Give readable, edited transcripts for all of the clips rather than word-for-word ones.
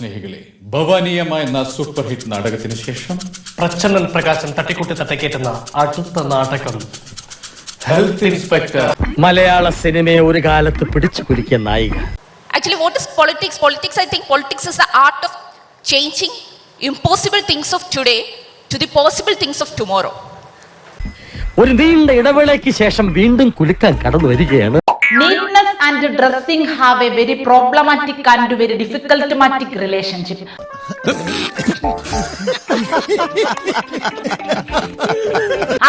സ്നേഹികളെ, ഭവാനീയമായ എന്ന super hit നാടകത്തിന് ശേഷം പ്രച്ഛന്നൻ പ്രകാശൻ തട്ടിക്കുട്ടി തട്ടക്കേറ്റുന്ന അടുത്ത നാടകം ഹെൽത്ത് ഇൻസ്പെക്ടർ. മലയാള സിനിമയെ ഒരു കാലത്ത് പിടിച്ചു കുലുക്കിയ നായിക. Actually, what is politics? Politics, I think politics is the art of changing impossible things of today to the possible things of tomorrow. ഒരു നീണ്ട ഇടവേളയ്ക്ക് ശേഷം വീണ്ടും കുലുക്കാൻ കടന്നു വരികയാണ്. Neatness and dressing have a very problematic and very difficult relationship.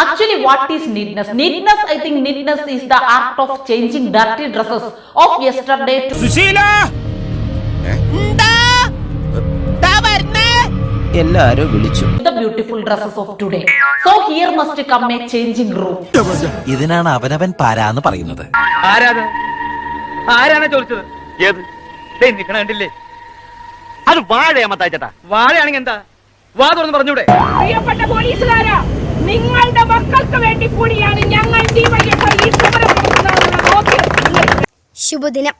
Actually, what is neatness? Neatness, I think neatness is the art of changing dirty dresses of yesterday to Sushila! എല്ലാരും വിളിച്ചു the beautiful dresses of today. So here must come a changing room. ഇതിനാണ് അവനവൻ പാരാന്ന് പറയുന്നത്. ആരാണ് ചോദിച്ചത്? ഏത് നിക്കണ കണ്ടില്ലേ? അത് വാഴയാമത്താച്ചേട്ടാ. വാഴയാണെങ്കിൽ എന്താ? വാ തുറന്ന് പറഞ്ഞൂടെ? പ്രിയപ്പെട്ട പോലീസുകാരാ, നിങ്ങളുടെ മക്കൾക്ക് വേണ്ടി കൂടിയാണ് ഞങ്ങൾ ഈ സമരം നടത്തുന്നത്. ശുഭദിനം.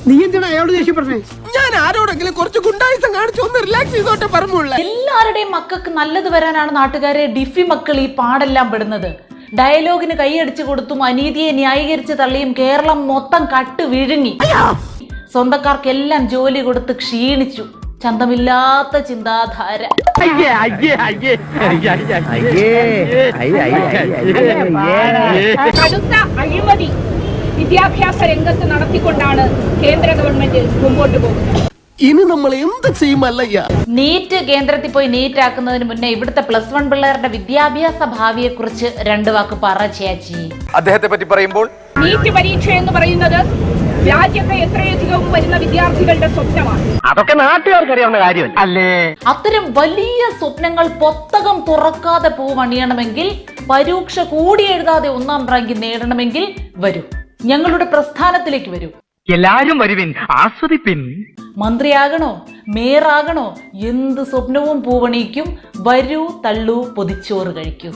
നീ എന്തിനാ അയാളോട് ദേഷ്യപ്പെട്ടേ? ഞാൻ ആരോടെങ്കിലും കുറച്ച് ഗുണ്ടായിസം കാണിച്ചു ഒന്ന് റിലാക്സ് ചെയ്തോട്ടെ പറഞ്ഞുള്ള. എല്ലാവരുടെയും മക്കൾക്ക് നല്ലത് വരാനാണ് നാട്ടുകാരെ ഡിഫി മക്കൾ ഈ പാടെല്ലാം പെടുന്നത്. ഡയലോഗിന് കൈയടിച്ചു കൊടുത്തും അനീതിയെ ന്യായീകരിച്ച് തള്ളിയും കേരളം മൊത്തം കട്ട് വിഴുങ്ങി. സ്വന്തക്കാർക്കെല്ലാം ജോലി കൊടുത്ത് ക്ഷീണിച്ചു. ചന്തമില്ലാത്ത ചിന്താധാര. കടുത്ത അഴിമതി വിദ്യാഭ്യാസ രംഗത്ത് നടത്തിക്കൊണ്ടാണ് കേന്ദ്ര ഗവൺമെന്റ് മുമ്പോട്ട് പോകുന്നത്. ഇനി നമ്മൾ എന്ത് ചെയ്യുമല്ലയ്യ? നീറ്റ് കേന്ദ്രത്തിൽ പോയി നീറ്റ് ആക്കുന്നതിന് മുന്നേ ഇവിടുത്തെ +1 പിള്ളേരുടെ വിദ്യാഭ്യാസ ഭാവിയെ കുറിച്ച് 2 വാക്ക് പറ ചേച്ചി. അദ്ദേഹത്തെ പറ്റി പറയുമ്പോൾ നീറ്റ് പരീക്ഷ എന്ന് പറയുന്നത് രാജ്യത്തെ എത്രയധികം വരുന്ന വിദ്യാർത്ഥികളുടെ സ്വപ്നമാണ്. അതൊക്കെ നാട്ടുകാർക്ക് അറിയാവുന്ന കാര്യമല്ല അല്ലേ? അത്തരം വലിയ സ്വപ്നങ്ങൾ പുസ്തകം തുറക്കാതെ പൂവണിയണമെങ്കിൽ, പരീക്ഷ കൂടി എഴുതാതെ 1ാം റാങ്ക് നേടണമെങ്കിൽ വരൂ, ഞങ്ങളുടെ പ്രസ്ഥാനത്തിലേക്ക് വരൂ. എല്ലാരും വരുവിൻ, ആസ്വദിപ്പിൻ. മന്ത്രിയാകണോ, മേയറാകണോ, എന്ത് സ്വപ്നവും പൂവണിക്കും. വരൂ, തള്ളൂ, പൊതിച്ചോറ് കഴിക്കൂ.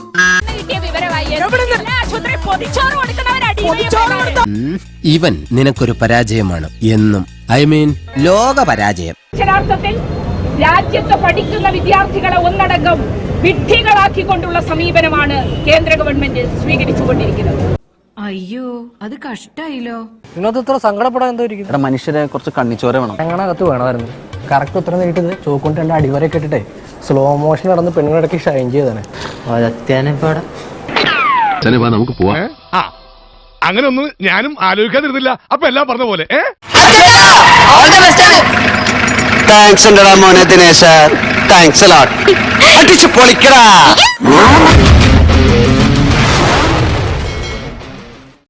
ഇവൻ നിനക്കൊരു പരാജയമാണ് എന്നും. ഐ മീൻ ലോക പരാജയം. അക്ഷരാർത്ഥത്തിൽ രാജ്യത്ത് പഠിക്കുന്ന വിദ്യാർത്ഥികളെ ഒന്നടങ്കം വിഡ്ഢികളാക്കിക്കൊണ്ടുള്ള സമീപനമാണ് കേന്ദ്ര ഗവൺമെന്റ് സ്വീകരിച്ചുകൊണ്ടിരിക്കുന്നത്. അയ്യോ, അത് കഷ്ടായില്ലോ. ഇതിനകത്ത് ഇത്ര സങ്കടപ്പെടാൻ എന്തോ ഇരിക്കുന്നു. മനുഷ്യരെ കുറച്ച് കണ്ണിച്ചോര വേണം. ഞങ്ങളകത്ത് വേണമായിരുന്നു. കറക്റ്റ് ഉത്തരം നീട്ടത് ചോക്കൊണ്ട് 2 അടിവരൊക്കെ ഇട്ടിട്ടേ സ്ലോ മോഷൻ നടന്ന് പെണ്ണുങ്ങളിടയ്ക്ക് ഷൈൻ ചെയ്താണ്. നമുക്ക് പോവാം. അങ്ങനെ ഒന്നും ഞാനും ആലോചിക്കാതിരുന്നില്ല. അപ്പൊ എല്ലാം പറഞ്ഞ പോലെ താങ്ക്സ് മോനെ ദിനേശ. താങ്ക്സ് അടിച്ചു പൊളിക്കടാ.